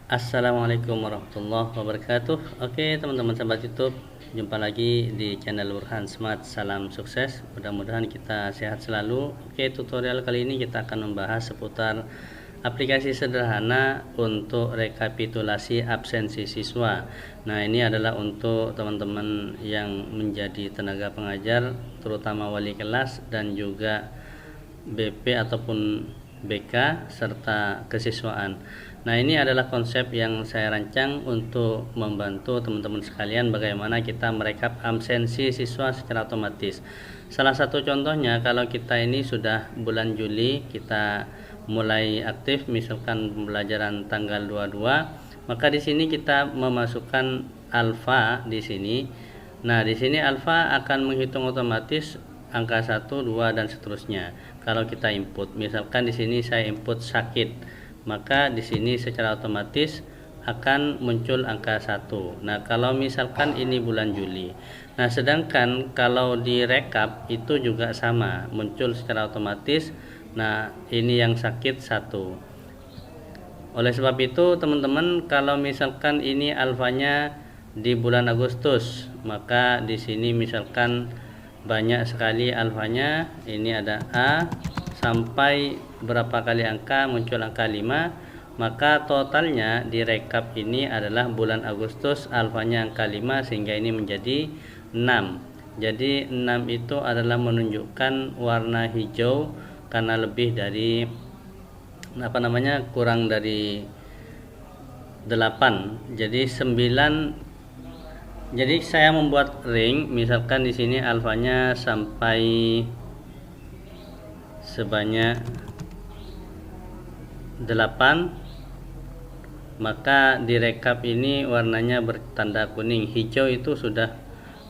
Assalamualaikum warahmatullahi wabarakatuh. Oke teman-teman sahabat YouTube, jumpa lagi di channel Burhan Smart. Salam sukses, mudah-mudahan kita sehat selalu. Oke, tutorial kali ini kita akan membahas seputar aplikasi sederhana untuk rekapitulasi absensi siswa. Nah, ini adalah untuk teman-teman yang menjadi tenaga pengajar, terutama wali kelas dan juga BP ataupun BK serta kesiswaan. Nah, ini adalah konsep yang saya rancang untuk membantu teman-teman sekalian bagaimana kita merekap absensi siswa secara otomatis. Salah satu contohnya, kalau kita ini sudah bulan Juli kita mulai aktif, misalkan pembelajaran tanggal 22, maka di sini kita memasukkan alfa di sini. Nah, di sini alfa akan menghitung otomatis angka 1, 2 dan seterusnya. Kalau kita input, misalkan di sini saya input sakit, maka di sini secara otomatis akan muncul angka 1. Nah, kalau misalkan ini bulan Juli. Nah, sedangkan kalau direkap itu juga sama, muncul secara otomatis. Nah, ini yang sakit 1. Oleh sebab itu, teman-teman, kalau misalkan ini alfanya di bulan Agustus, maka di sini misalkan banyak sekali alfanya. Ini ada A sampai berapa kali angka muncul angka 5, maka totalnya di rekap ini adalah bulan Agustus alfanya angka 5 sehingga ini menjadi 6. Jadi 6 itu adalah menunjukkan warna hijau karena lebih dari kurang dari 8. Jadi 9. Jadi saya membuat ring, misalkan di sini alfanya sampai sebanyak 8, maka di rekap ini warnanya bertanda kuning. Hijau itu sudah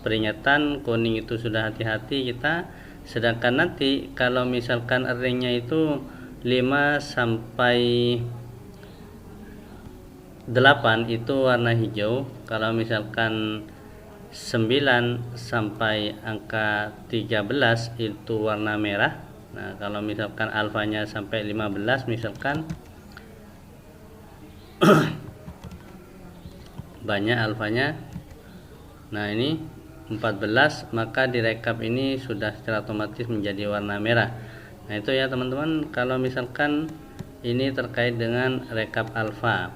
peringatan, kuning itu sudah hati-hati kita. Sedangkan nanti kalau misalkan ringnya itu 5 sampai 8 itu warna hijau. Kalau misalkan 9 sampai angka 13 itu warna merah. Nah, kalau misalkan alfanya sampai 15 misalkan banyak alfanya. Nah, ini 14, maka di rekap ini sudah secara otomatis menjadi warna merah. Nah, itu ya teman-teman, kalau misalkan ini terkait dengan rekap alfa.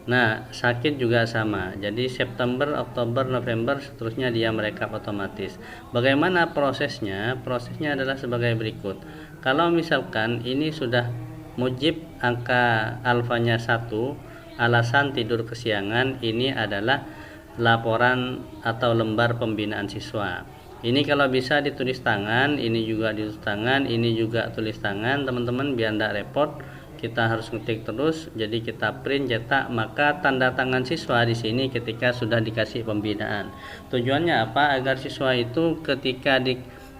Nah, sakit juga sama. Jadi September, Oktober, November seterusnya dia merekap otomatis. Bagaimana prosesnya? Prosesnya adalah sebagai berikut. Kalau misalkan ini sudah mujib angka alfanya 1, alasan tidur kesiangan, ini adalah laporan atau lembar pembinaan siswa. Ini kalau bisa ditulis tangan, ini juga ditulis tangan, ini juga tulis tangan, teman-teman, biar tidak repot. Kita harus ngetik terus, jadi kita print, cetak, maka tanda tangan siswa di sini ketika sudah dikasih pembinaan. Tujuannya apa? Agar siswa itu ketika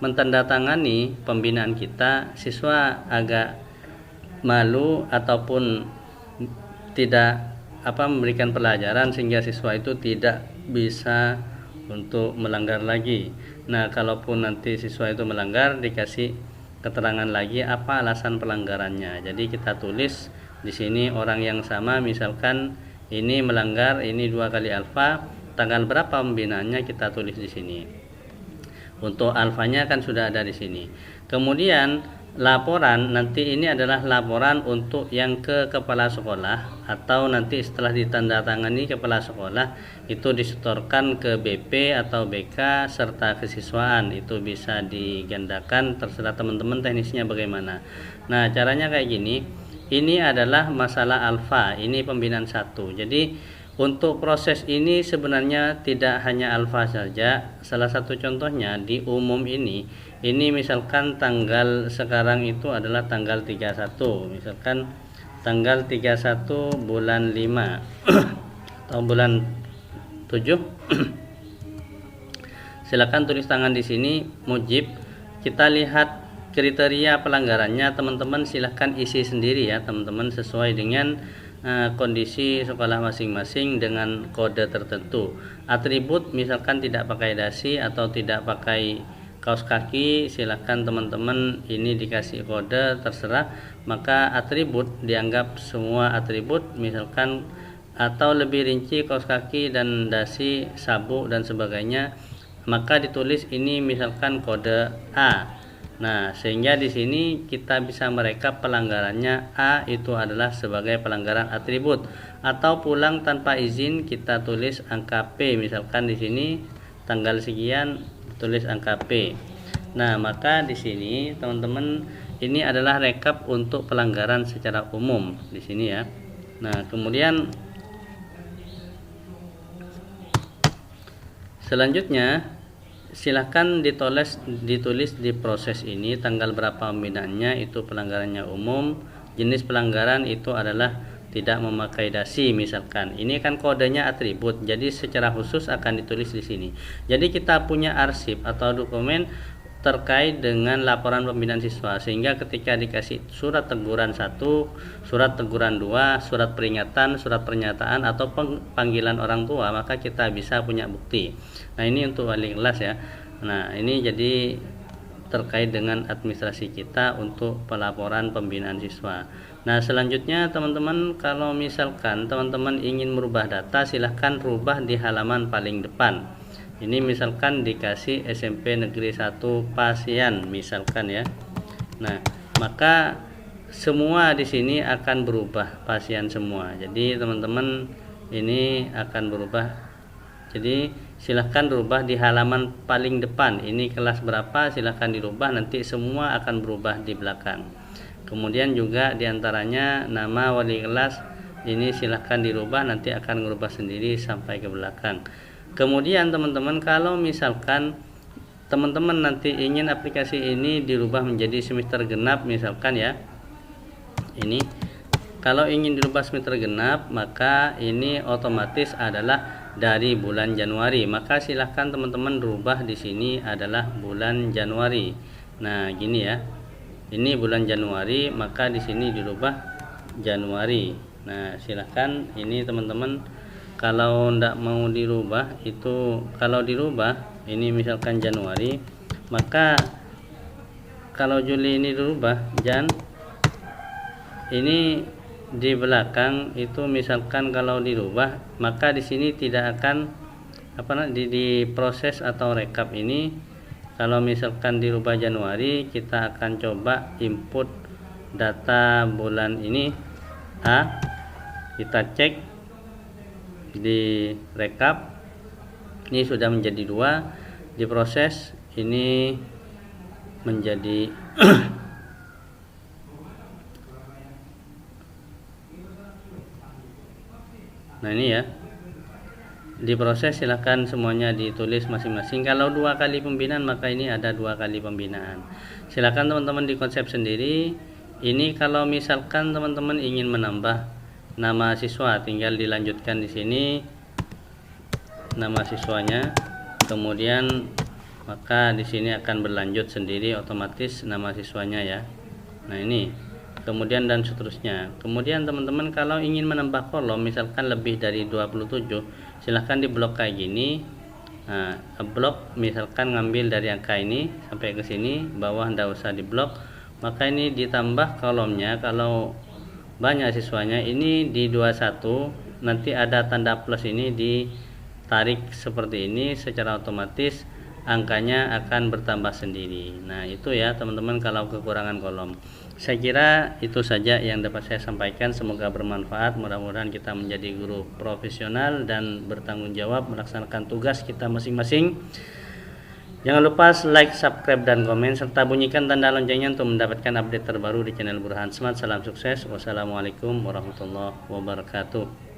mentandatangani pembinaan kita, siswa agak malu ataupun tidak memberikan pelajaran sehingga siswa itu tidak bisa untuk melanggar lagi. Nah, kalaupun nanti siswa itu melanggar, dikasih keterangan lagi apa alasan pelanggarannya. Jadi kita tulis di sini orang yang sama, misalkan ini melanggar, ini 2 kali alfa, tanggal berapa pembinaannya kita tulis di sini. Untuk alfanya kan sudah ada di sini. Kemudian laporan, nanti ini adalah laporan untuk yang ke kepala sekolah, atau nanti setelah ditandatangani kepala sekolah itu disetorkan ke BP atau BK serta kesiswaan. Itu bisa digandakan, terserah teman-teman teknisnya bagaimana. Nah, caranya kayak gini. Ini adalah masalah alfa, ini pembinaan 1. Jadi untuk proses ini sebenarnya tidak hanya alfa saja. Salah satu contohnya di umum ini misalkan tanggal sekarang itu adalah tanggal 31. Misalkan tanggal 31 bulan 5 atau bulan 7. Silakan tulis tangan di sini mujib. Kita lihat kriteria pelanggarannya, teman-teman silahkan isi sendiri ya teman-teman, sesuai dengan kondisi sekolah masing-masing dengan kode tertentu. Atribut misalkan tidak pakai dasi atau tidak pakai kaos kaki, silahkan teman-teman ini dikasih kode terserah. Maka atribut dianggap semua atribut, misalkan atau lebih rinci kaos kaki dan dasi, sabuk dan sebagainya, maka ditulis ini misalkan kode A. Nah, sehingga di sini kita bisa merekap pelanggarannya. A itu adalah sebagai pelanggaran atribut, atau pulang tanpa izin kita tulis angka P. Misalkan di sini tanggal sekian tulis angka P. Nah, maka di sini teman-teman ini adalah rekap untuk pelanggaran secara umum di sini ya. Nah, kemudian selanjutnya silahkan ditulis di proses ini tanggal berapa pembinaannya, itu pelanggarannya umum. Jenis pelanggaran itu adalah tidak memakai dasi, misalkan ini kan kodenya atribut, jadi secara khusus akan ditulis di sini. Jadi kita punya arsip atau dokumen terkait dengan laporan pembinaan siswa, sehingga ketika dikasih surat teguran 1, surat teguran 2, surat peringatan, surat pernyataan atau panggilan orang tua, maka kita bisa punya bukti. Nah, ini untuk wali kelas ya. Nah, ini jadi terkait dengan administrasi kita untuk pelaporan pembinaan siswa. Nah, selanjutnya teman-teman, kalau misalkan teman-teman ingin merubah data, silahkan rubah di halaman paling depan. Ini misalkan dikasih SMP Negeri 1 Pasian misalkan ya. Nah, maka semua di sini akan berubah, Pasian semua. Jadi teman-teman ini akan berubah. Jadi silahkan rubah di halaman paling depan. Ini kelas berapa, silahkan dirubah, nanti semua akan berubah di belakang. Kemudian juga diantaranya nama wali kelas ini silahkan dirubah, nanti akan merubah sendiri sampai ke belakang. Kemudian teman-teman, kalau misalkan teman-teman nanti ingin aplikasi ini dirubah menjadi semester genap misalkan ya, ini kalau ingin dirubah semester genap, maka ini otomatis adalah dari bulan Januari. Maka silahkan teman-teman rubah di sini adalah bulan Januari. Nah, gini ya. Ini bulan Januari, maka di sini dirubah Januari. Nah, silahkan ini teman-teman. Kalau tidak mau dirubah, itu kalau dirubah ini misalkan Januari, maka kalau Juli ini dirubah ini di belakang itu misalkan kalau dirubah, maka di sini tidak akan di proses atau rekap ini. Kalau misalkan dirubah Januari, kita akan coba input data bulan ini A, kita cek di rekap, ini sudah menjadi 2, diproses ini menjadi nah ini ya, diproses, silahkan semuanya ditulis masing-masing. Kalau 2 kali pembinaan, maka ini ada 2 kali pembinaan. Silahkan teman-teman dikonsep sendiri. Ini kalau misalkan teman-teman ingin menambah nama siswa, tinggal dilanjutkan di sini nama siswanya, kemudian maka di sini akan berlanjut sendiri otomatis nama siswanya ya. Nah, ini kemudian dan seterusnya. Kemudian teman-teman kalau ingin menambah kolom misalkan lebih dari 27, silahkan diblok kayak gini. Nah, blok misalkan ngambil dari angka ini sampai ke sini, bawah ndak usah diblok, maka ini ditambah kolomnya. Kalau banyak siswanya ini di 21, nanti ada tanda plus ini ditarik seperti ini, secara otomatis angkanya akan bertambah sendiri. Nah, itu ya teman-teman kalau kekurangan kolom. Saya kira itu saja yang dapat saya sampaikan, semoga bermanfaat. Mudah-mudahan kita menjadi guru profesional dan bertanggung jawab melaksanakan tugas kita masing-masing. Jangan lupa like, subscribe, dan komen, serta bunyikan tanda loncengnya untuk mendapatkan update terbaru di channel Burhan Smart. Salam sukses. Wassalamualaikum warahmatullahi wabarakatuh.